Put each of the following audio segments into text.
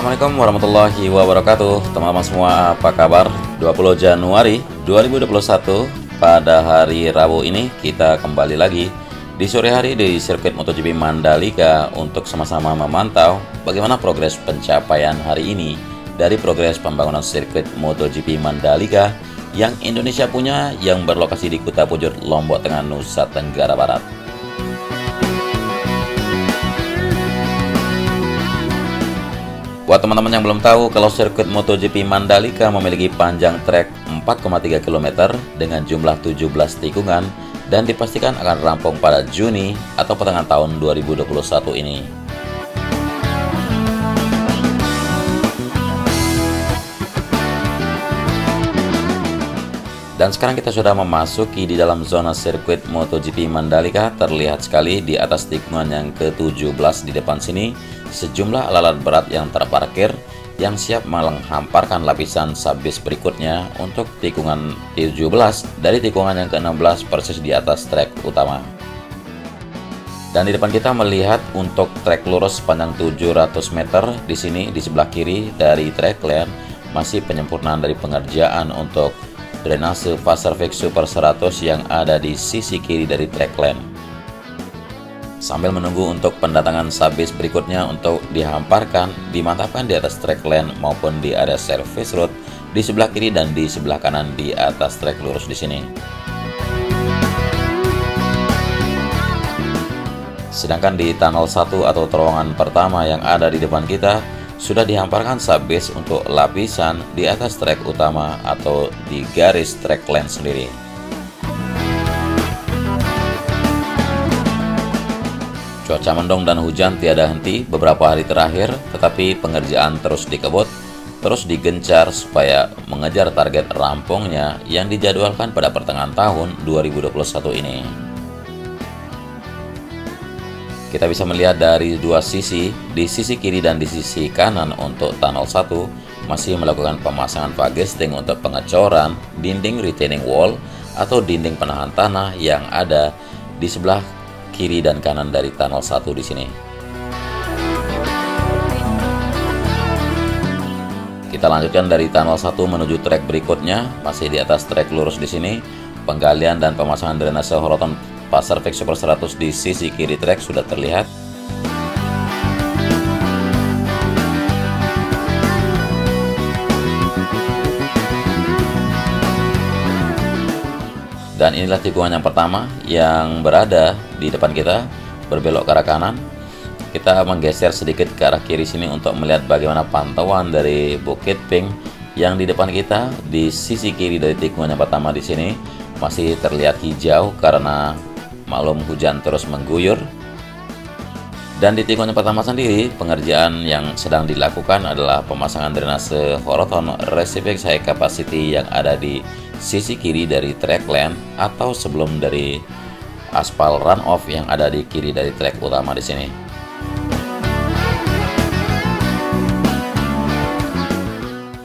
Assalamualaikum warahmatullahi wabarakatuh. Teman-teman semua, apa kabar? 20 Januari 2021 pada hari Rabu ini kita kembali lagi di sore hari di sirkuit MotoGP Mandalika untuk sama-sama memantau bagaimana progres pencapaian hari ini dari progres pembangunan sirkuit MotoGP Mandalika yang Indonesia punya, yang berlokasi di Kuta Pujur, Lombok Tengah, Nusa Tenggara Barat. Buat teman-teman yang belum tahu, kalau sirkuit MotoGP Mandalika memiliki panjang trek 4,3 km dengan jumlah 17 tikungan dan dipastikan akan rampung pada Juni atau pertengahan tahun 2021 ini. Dan sekarang kita sudah memasuki di dalam zona sirkuit MotoGP Mandalika. Terlihat sekali di atas tikungan yang ke-17 di depan sini sejumlah alat-alat berat yang terparkir yang siap menghamparkan lapisan subbase berikutnya untuk tikungan 17 dari tikungan yang ke-16 persis di atas trek utama. Dan di depan kita melihat untuk trek lurus sepanjang 700 meter di sini di sebelah kiri dari trek lane masih penyempurnaan dari pengerjaan untuk drainase Vaserfix Super 100 yang ada di sisi kiri dari trek lane. Sambil menunggu untuk pendatangan subbase berikutnya untuk dihamparkan, dimantapkan di atas trek lane maupun di area service road di sebelah kiri dan di sebelah kanan di atas trek lurus di sini. Sedangkan di tunnel 1 atau terowongan pertama yang ada di depan kita sudah dihamparkan subbase untuk lapisan di atas trek utama atau di garis trek lane sendiri. Cuaca mendung dan hujan tiada henti beberapa hari terakhir, tetapi pengerjaan terus dikebut, terus digencar supaya mengejar target rampungnya yang dijadwalkan pada pertengahan tahun 2021 ini. Kita bisa melihat dari dua sisi, di sisi kiri dan di sisi kanan untuk tunnel 1 masih melakukan pemasangan fagesting untuk pengecoran dinding retaining wall atau dinding penahan tanah yang ada di sebelah kiri dan kanan dari tunnel 1 di sini. Kita lanjutkan dari tunnel 1 menuju trek berikutnya, masih di atas trek lurus di sini. Penggalian dan pemasangan drainase horoton Vaserfix Super 100 di sisi kiri trek sudah terlihat. Dan inilah tikungan yang pertama yang berada di depan kita, berbelok ke arah kanan. Kita menggeser sedikit ke arah kiri sini untuk melihat bagaimana pantauan dari Bukit Pink yang di depan kita di sisi kiri dari tikungan yang pertama di sini masih terlihat hijau karena maklum hujan terus mengguyur. Dan di tikungan yang pertama sendiri, pengerjaan yang sedang dilakukan adalah pemasangan drainase horoton Resifix High Capacity yang ada di sisi kiri dari trek lane atau sebelum dari aspal runoff yang ada di kiri dari trek utama di sini.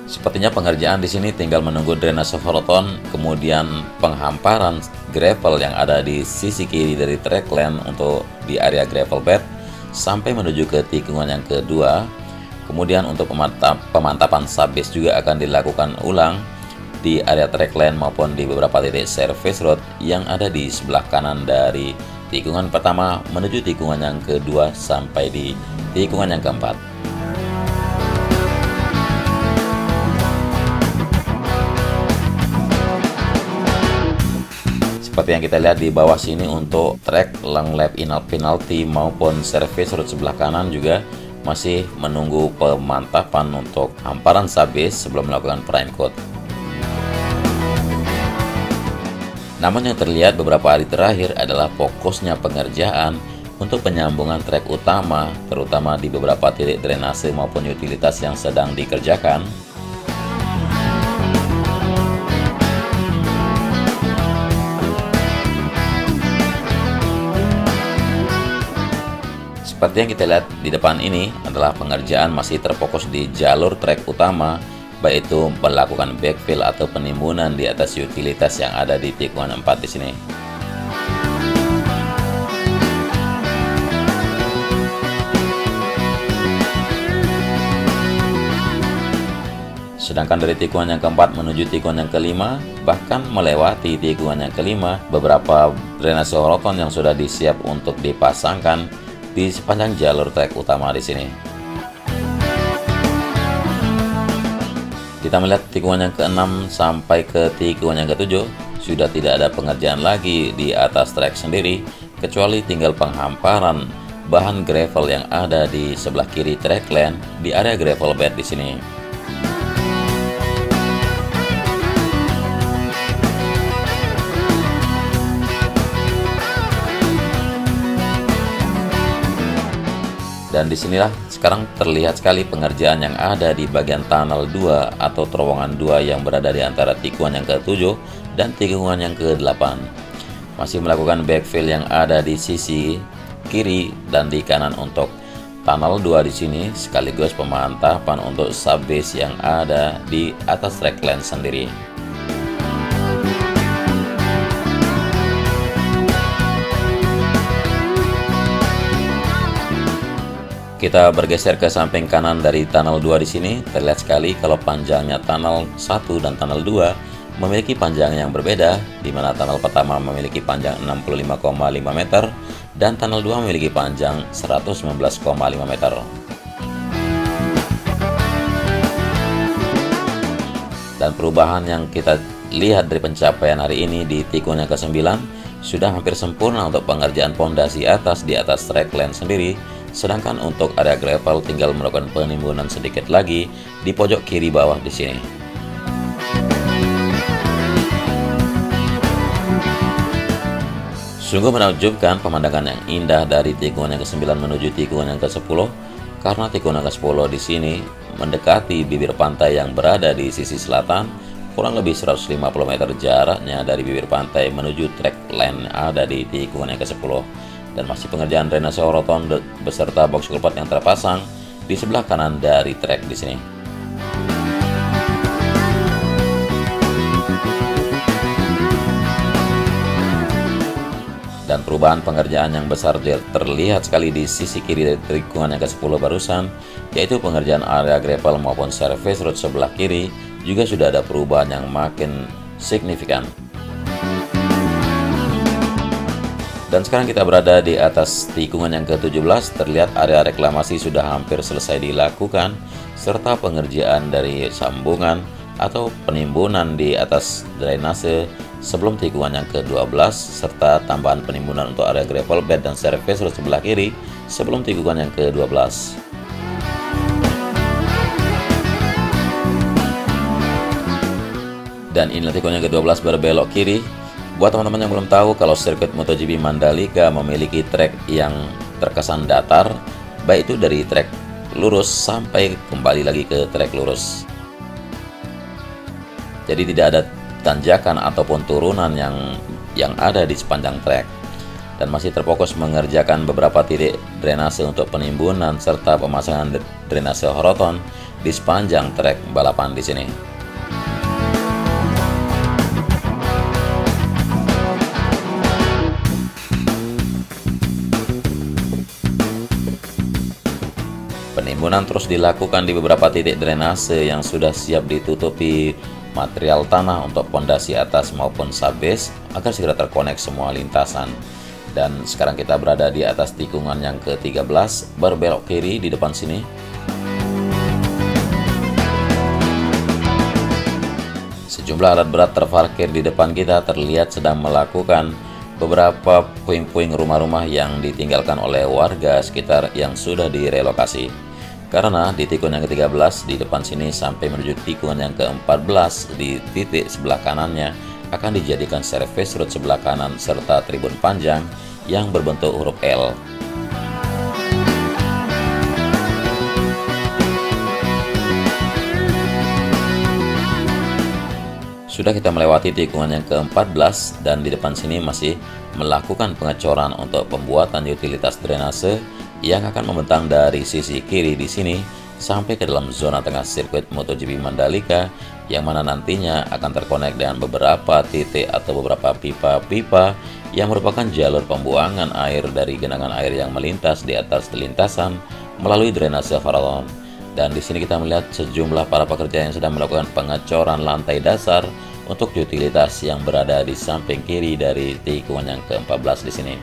Sepertinya pengerjaan di sini tinggal menunggu drainase horoton, kemudian penghamparan gravel yang ada di sisi kiri dari trek lane untuk di area gravel bed sampai menuju ke tikungan yang kedua. Kemudian untuk pemantapan subbase juga akan dilakukan ulang di area trek lane maupun di beberapa titik service road yang ada di sebelah kanan dari tikungan pertama menuju tikungan yang kedua sampai di tikungan yang keempat. Seperti yang kita lihat di bawah sini untuk trek long lap penalty maupun service road sebelah kanan juga masih menunggu pemantapan untuk hamparan subbase sebelum melakukan prime coat. Namun yang terlihat beberapa hari terakhir adalah fokusnya pengerjaan untuk penyambungan trek utama, terutama di beberapa titik drainase maupun utilitas yang sedang dikerjakan. Seperti yang kita lihat di depan ini adalah pengerjaan masih terfokus di jalur trek utama, baik itu melakukan backfill atau penimbunan di atas utilitas yang ada di tikungan 4 di sini. Sedangkan dari tikungan yang keempat menuju tikungan yang kelima, bahkan melewati tikungan yang kelima, beberapa drainase horoton yang sudah disiap untuk dipasangkan di sepanjang jalur trek utama di sini. Kita melihat tikungan yang ke-6 sampai ke tikungan yang ke-7 sudah tidak ada pengerjaan lagi di atas trek sendiri, kecuali tinggal penghamparan bahan gravel yang ada di sebelah kiri trek lane di area gravel bed di sini. Dan disinilah sekarang terlihat sekali pengerjaan yang ada di bagian tunnel 2 atau terowongan 2 yang berada di antara tikungan yang ke-7 dan tikungan yang ke-8. Masih melakukan backfill yang ada di sisi kiri dan di kanan untuk tunnel 2 di sini, sekaligus pemantapan untuk subbase yang ada di atas track lane sendiri. Kita bergeser ke samping kanan dari tunnel 2 di sini, terlihat sekali kalau panjangnya tunnel 1 dan tunnel 2 memiliki panjang yang berbeda, di mana tunnel pertama memiliki panjang 65,5 meter dan tunnel 2 memiliki panjang 119,5 meter. Dan perubahan yang kita lihat dari pencapaian hari ini di tikungan yang ke-9 sudah hampir sempurna untuk pengerjaan pondasi atas di atas track lane sendiri. Sedangkan untuk area gravel tinggal melakukan penimbunan sedikit lagi di pojok kiri bawah di sini. Sungguh menakjubkan pemandangan yang indah dari tikungan yang ke-9 menuju tikungan yang ke-10, karena tikungan yang ke-10 di sini mendekati bibir pantai yang berada di sisi selatan, kurang lebih 150 meter jaraknya dari bibir pantai menuju track lane ada di tikungan yang ke-10. Dan masih pengerjaan drainase horoton beserta box culvert yang terpasang di sebelah kanan dari trek di sini. Dan perubahan pengerjaan yang besar terlihat sekali di sisi kiri dari tikungan yang ke-10 barusan, yaitu pengerjaan area gravel maupun surface road sebelah kiri juga sudah ada perubahan yang makin signifikan. Dan sekarang kita berada di atas tikungan yang ke-17, terlihat area reklamasi sudah hampir selesai dilakukan, serta pengerjaan dari sambungan atau penimbunan di atas drainase sebelum tikungan yang ke-12, serta tambahan penimbunan untuk area gravel bed dan surface road sebelah kiri sebelum tikungan yang ke-12. Dan inilah tikungan yang ke-12 berbelok kiri. Buat teman-teman yang belum tahu, kalau sirkuit MotoGP Mandalika memiliki trek yang terkesan datar, baik itu dari trek lurus sampai kembali lagi ke trek lurus. Jadi tidak ada tanjakan ataupun turunan yang ada di sepanjang trek. Dan masih terfokus mengerjakan beberapa titik drainase untuk penimbunan serta pemasangan drainase horoton di sepanjang trek balapan di sini. Penimbunan terus dilakukan di beberapa titik drainase yang sudah siap ditutupi material tanah untuk pondasi atas maupun subbase agar segera terkonek semua lintasan. Dan sekarang kita berada di atas tikungan yang ke-13 berbelok kiri di depan sini. Sejumlah alat berat terparkir di depan kita, terlihat sedang melakukan beberapa puing-puing rumah-rumah yang ditinggalkan oleh warga sekitar yang sudah direlokasi. Karena di tikungan yang ke-13 di depan sini sampai menuju tikungan yang ke-14 di titik sebelah kanannya akan dijadikan surface road sebelah kanan serta tribun panjang yang berbentuk huruf L. Sudah kita melewati tikungan yang ke-14 dan di depan sini masih melakukan pengecoran untuk pembuatan utilitas drainase yang akan membentang dari sisi kiri di sini sampai ke dalam zona tengah sirkuit MotoGP Mandalika, yang mana nantinya akan terkonek dengan beberapa titik atau beberapa pipa-pipa yang merupakan jalur pembuangan air dari genangan air yang melintas di atas lintasan melalui drainase horoton. Dan di sini kita melihat sejumlah para pekerja yang sedang melakukan pengecoran lantai dasar untuk utilitas yang berada di samping kiri dari tikungan yang ke-14 di sini.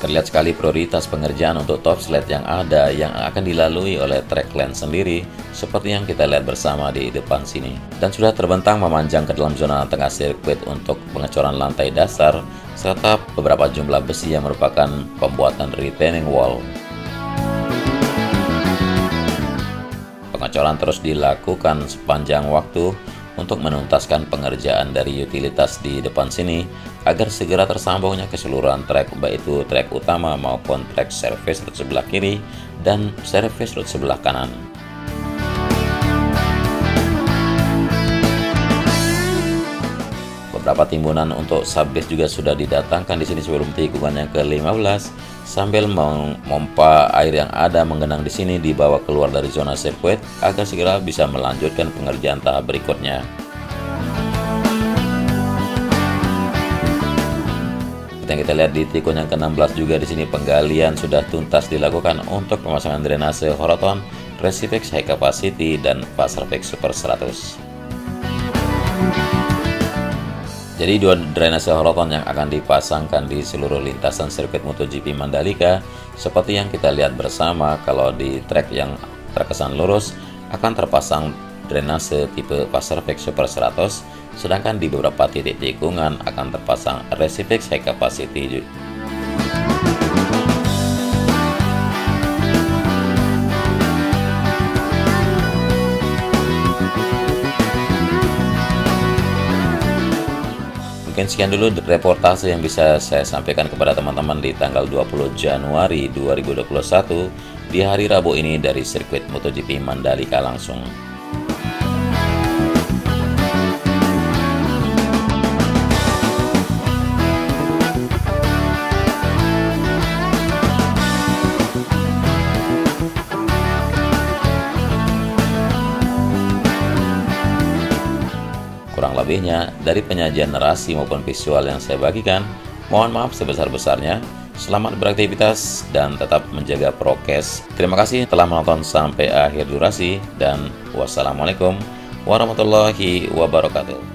Terlihat sekali prioritas pengerjaan untuk top sled yang ada yang akan dilalui oleh track lane sendiri seperti yang kita lihat bersama di depan sini. Dan sudah terbentang memanjang ke dalam zona tengah sirkuit untuk pengecoran lantai dasar serta beberapa jumlah besi yang merupakan pembuatan retaining wall. Pengecoran terus dilakukan sepanjang waktu untuk menuntaskan pengerjaan dari utilitas di depan sini agar segera tersambungnya keseluruhan trek, baik itu trek utama maupun trek service road sebelah kiri dan service road sebelah kanan. Beberapa timbunan untuk subbase juga sudah didatangkan di sini sebelum tikungan yang ke-15 sambil memompa air yang ada menggenang di sini dibawa keluar dari zona sirkuit agar segera bisa melanjutkan pengerjaan tahap berikutnya. Seperti yang kita lihat di tikungan yang ke-16 juga di sini penggalian sudah tuntas dilakukan untuk pemasangan drainase Horoton, Resifex High Capacity dan Pasarvex Super 100. Jadi dua drainase Horoton yang akan dipasangkan di seluruh lintasan sirkuit MotoGP Mandalika. Seperti yang kita lihat bersama, kalau di trek yang terkesan lurus akan terpasang drainase tipe Pasarvex Super 100, sedangkan di beberapa titik tikungan akan terpasang Resifex High Capacity. Mungkin sekian dulu reportase yang bisa saya sampaikan kepada teman-teman di tanggal 20 Januari 2021 di hari Rabu ini dari sirkuit MotoGP Mandalika langsung. Kurang lebihnya dari penyajian narasi maupun visual yang saya bagikan, mohon maaf sebesar-besarnya. Selamat beraktivitas dan tetap menjaga prokes. Terima kasih telah menonton sampai akhir durasi dan wassalamualaikum warahmatullahi wabarakatuh.